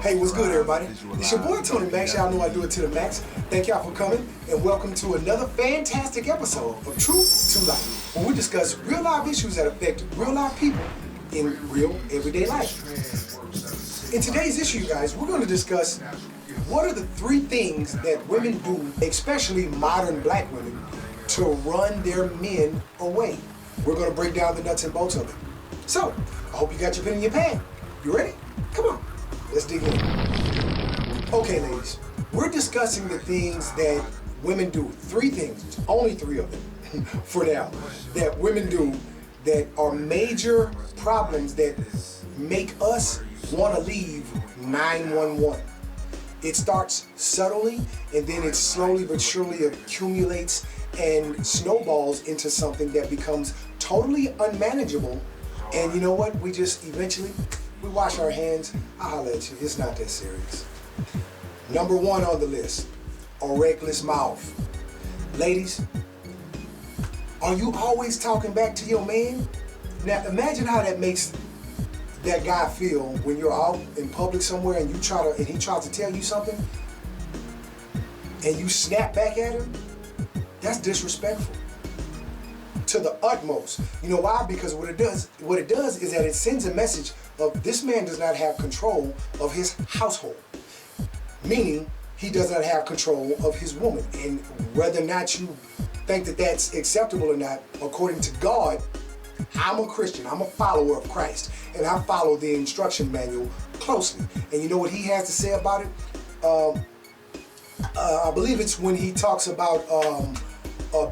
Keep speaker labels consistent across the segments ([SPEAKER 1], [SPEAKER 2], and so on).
[SPEAKER 1] Hey, what's good, everybody? It's your boy Tony Max. Y'all know I do it to the max. Thank y'all for coming, and welcome to another fantastic episode of Truth to Life, where we discuss real life issues that affect real life people in real everyday life. In today's issue, you guys, we're going to discuss what are the 3 things that women do, especially modern black women, to run their men away. We're going to break down the nuts and bolts of it. So, I hope you got your pen and your pad. You ready? Come on, let's dig in. Okay, ladies, we're discussing the things that women do. 3 things, only 3 of them for now, that women do that are major problems that make us want to leave 911. It starts subtly, and then it slowly but surely accumulates and snowballs into something that becomes totally unmanageable. And you know what? We just eventually, we wash our hands. I'll holler at you. It's not that serious. Number 1 on the list, a reckless mouth. Ladies, are you always talking back to your man? Now imagine how that makes that guy feel when you're out in public somewhere and he tries to tell you something and you snap back at him. That's disrespectful to the utmost. You know why? Because what it does is that it sends a message of this man does not have control of his household, meaning he does not have control of his woman. And whether or not you think that that's acceptable or not, according to God, I'm a Christian, I'm a follower of Christ, and I follow the instruction manual closely. And you know what he has to say about it? I believe it's when he talks about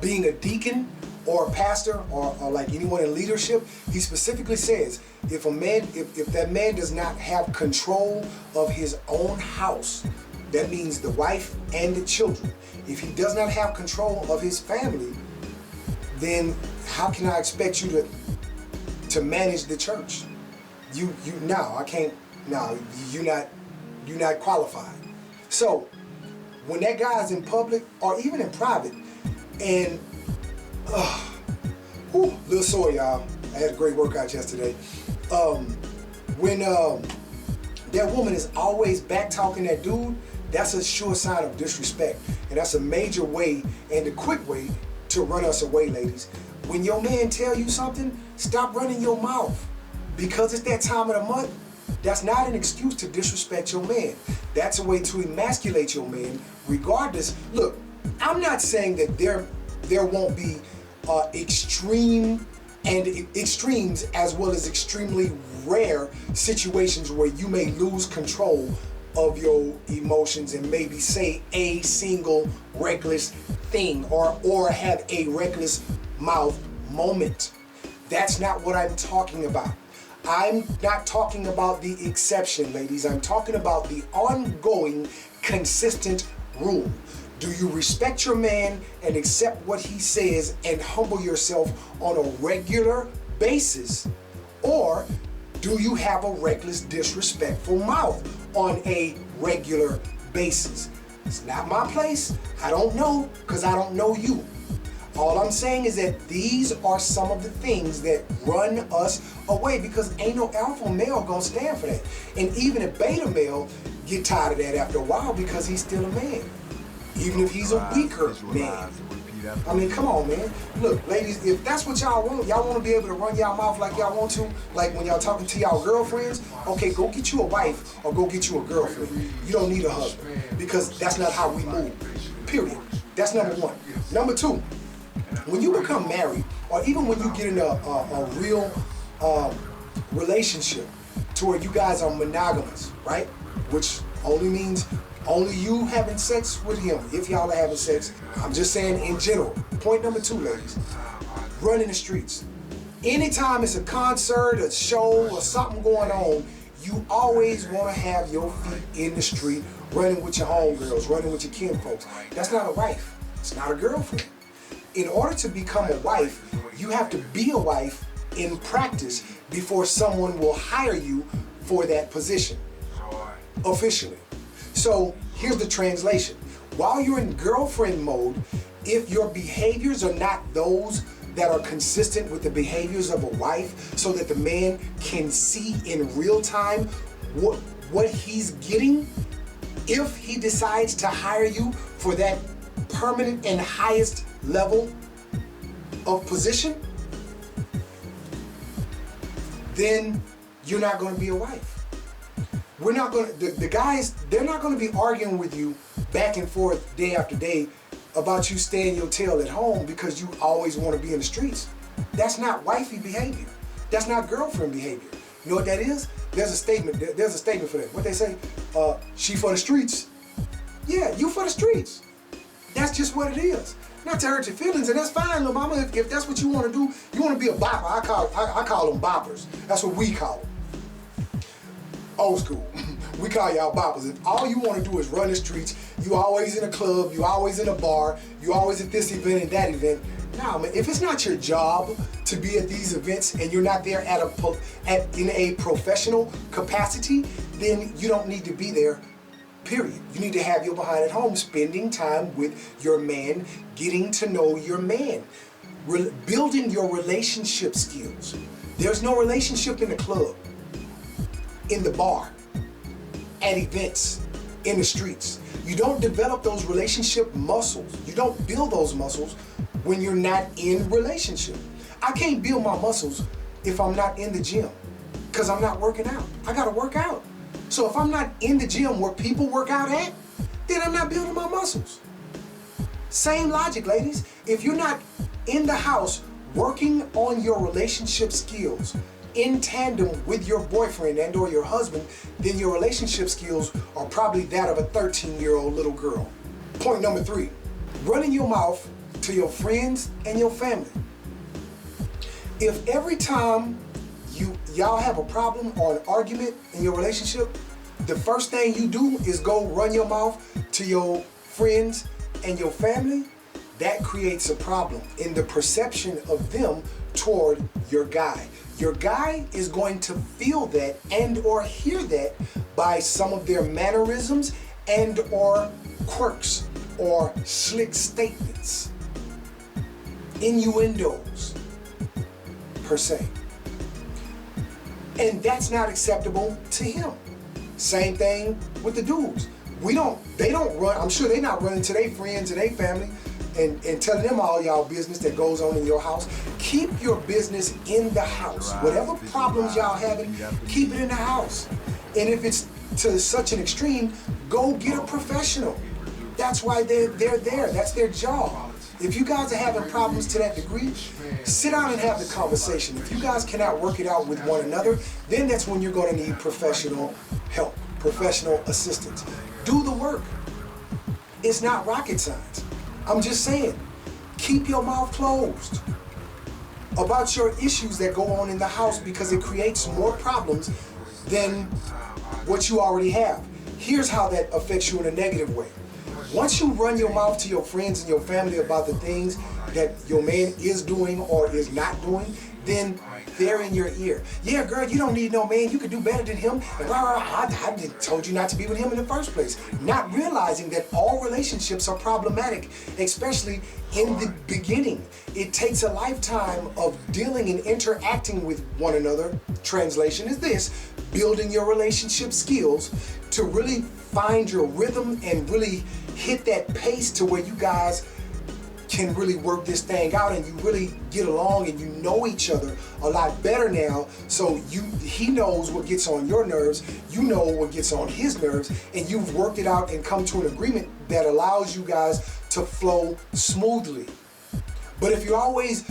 [SPEAKER 1] being a deacon or a pastor or like anyone in leadership. He specifically says if that man does not have control of his own house, that means the wife and the children. If he does not have control of his family, then how can I expect you to manage the church? You're not qualified. So when that guy is in public or even in private, and little sore, y'all. I had a great workout yesterday. When that woman is always back talking that dude, that's a sure sign of disrespect, and that's a major way and a quick way to run us away, ladies. When your man tell you something, stop running your mouth. Because it's that time of the month, that's not an excuse to disrespect your man. That's a way to emasculate your man, regardless. Look, I'm not saying that there won't be extremes as well as extremely rare situations where you may lose control of your emotions and maybe say a single reckless thing or have a reckless mouth moment. That's not what I'm talking about. I'm not talking about the exception, ladies. I'm talking about the ongoing, consistent rule. Do you respect your man and accept what he says and humble yourself on a regular basis? Or do you have a reckless, disrespectful mouth on a regular basis? It's not my place. I don't know, because I don't know you. All I'm saying is that these are some of the things that run us away, because ain't no alpha male gonna stand for that. And even a beta male get tired of that after a while, because he's still a man. Even if he's a weaker man. I mean, come on, man. Look, ladies, if that's what y'all want to be able to run y'all mouth like y'all want to, like when y'all talking to y'all girlfriends, okay, go get you a wife or go get you a girlfriend. You don't need a husband, because that's not how we move, period. That's number 1. Number 2, when you become married, or even when you get in a real relationship to where you guys are monogamous, right? Which only means only you having sex with him, if y'all are having sex. I'm just saying in general. Point number 2, ladies, running the streets. Anytime it's a concert, a show, or something going on, you always want to have your feet in the street, running with your homegirls, running with your kinfolks. That's not a wife. It's not a girlfriend. In order to become a wife, you have to be a wife in practice before someone will hire you for that position officially. So here's the translation. While you're in girlfriend mode, if your behaviors are not those that are consistent with the behaviors of a wife, so that the man can see in real time what he's getting if he decides to hire you for that permanent and highest level of position, then you're not going to be a wife. We're not going to, the guys, they're not going to be arguing with you back and forth day after day about you staying your tail at home because you always want to be in the streets. That's not wifey behavior. That's not girlfriend behavior. You know what that is? There's a statement for that. What they say, she for the streets. Yeah, you for the streets. That's just what it is. Not to hurt your feelings, and that's fine, little mama. If that's what you want to do, you want to be a bopper. I call them boppers. That's what we call them. Old school. We call y'all boppers. If all you want to do is run the streets, you always in a club, you always in a bar, you always at this event and that event. Nah, man, if it's not your job to be at these events and you're not there in a professional capacity, then you don't need to be there, period. You need to have your behind at home, spending time with your man, getting to know your man, building your relationship skills. There's no relationship in the club, in the bar, at events, in the streets. You don't develop those relationship muscles. You don't build those muscles when you're not in relationship. I can't build my muscles if I'm not in the gym because I'm not working out. I gotta work out. So if I'm not in the gym where people work out at, then I'm not building my muscles. Same logic, ladies. If you're not in the house working on your relationship skills in tandem with your boyfriend and or your husband, then your relationship skills are probably that of a 13-year-old little girl. Point number 3, running your mouth to your friends and your family. If every time y'all have a problem or an argument in your relationship, the first thing you do is go run your mouth to your friends and your family, that creates a problem in the perception of them toward your guy. Your guy is going to feel that and or hear that by some of their mannerisms and or quirks or slick statements, innuendos, per se. And that's not acceptable to him. Same thing with the dudes. They don't run, I'm sure they're not running to their friends and their family and telling them all y'all business that goes on in your house. Keep your business in the house. Whatever problems y'all having, keep it in the house. And if it's to such an extreme, go get a professional. That's why they're there. That's their job. If you guys are having problems to that degree, sit down and have the conversation. If you guys cannot work it out with one another, then that's when you're going to need professional help, professional assistance. Do the work. It's not rocket science. I'm just saying, keep your mouth closed about your issues that go on in the house because it creates more problems than what you already have. Here's how that affects you in a negative way. Once you run your mouth to your friends and your family about the things that your man is doing or is not doing, then they're in your ear. Yeah, girl, you don't need no man. You could do better than him. And blah, blah, blah. I told you not to be with him in the first place. Not realizing that all relationships are problematic, especially in the beginning. It takes a lifetime of dealing and interacting with one another. Translation is this: building your relationship skills to really find your rhythm and really hit that pace to where you guys can really work this thing out and you really get along and you know each other a lot better now. So he knows what gets on your nerves, you know what gets on his nerves, and you've worked it out and come to an agreement that allows you guys to flow smoothly. But if you're always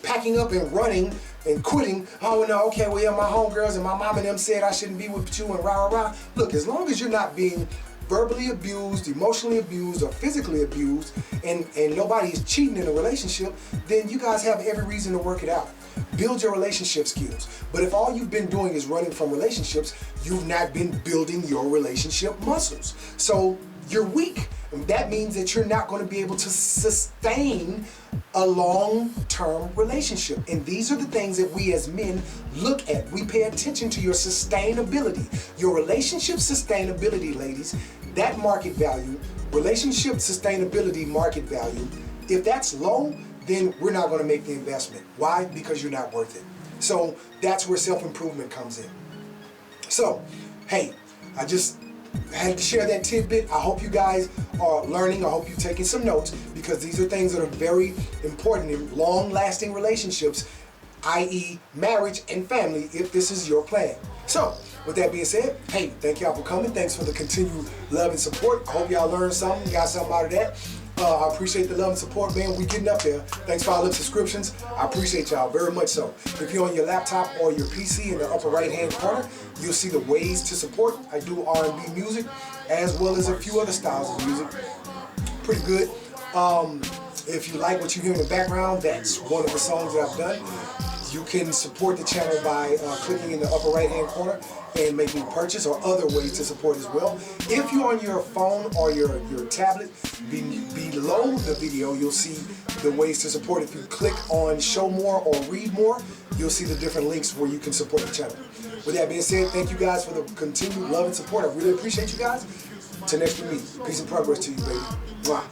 [SPEAKER 1] packing up and running and quitting, oh no, okay, well yeah, my homegirls and my mom and them said I shouldn't be with you and rah, rah, rah. Look, as long as you're not being verbally abused, emotionally abused, or physically abused, and nobody is cheating in a relationship, then you guys have every reason to work it out. Build your relationship skills. But if all you've been doing is running from relationships, you've not been building your relationship muscles. So you're weak. And that means that you're not going to be able to sustain a long-term relationship. And these are the things that we as men look at. We pay attention to your sustainability. Your relationship sustainability, ladies, that market value, relationship sustainability market value, if that's low, then we're not going to make the investment. Why? Because you're not worth it. So that's where self-improvement comes in. So, hey, I just had to share that tidbit. I hope you guys are learning. I hope you're taking some notes, because these are things that are very important in long-lasting relationships, i.e. marriage and family, if this is your plan. So, with that being said, hey, thank y'all for coming. Thanks for the continued love and support. I hope y'all learned something, got something out of that. I appreciate the love and support, man. We getting up there. Thanks for all the subscriptions. I appreciate y'all very much so. If you're on your laptop or your PC in the upper right-hand corner, you'll see the ways to support. I do R&B music as well as a few other styles of music. Pretty good. If you like what you hear in the background, that's one of the songs that I've done. You can support the channel by clicking in the upper right-hand corner and making a purchase, or other ways to support as well. If you're on your phone or your tablet, below the video, you'll see the ways to support. If you click on show more or read more, you'll see the different links where you can support the channel. With that being said, thank you guys for the continued love and support. I really appreciate you guys. Till next week, peace and progress to you, baby. Mwah.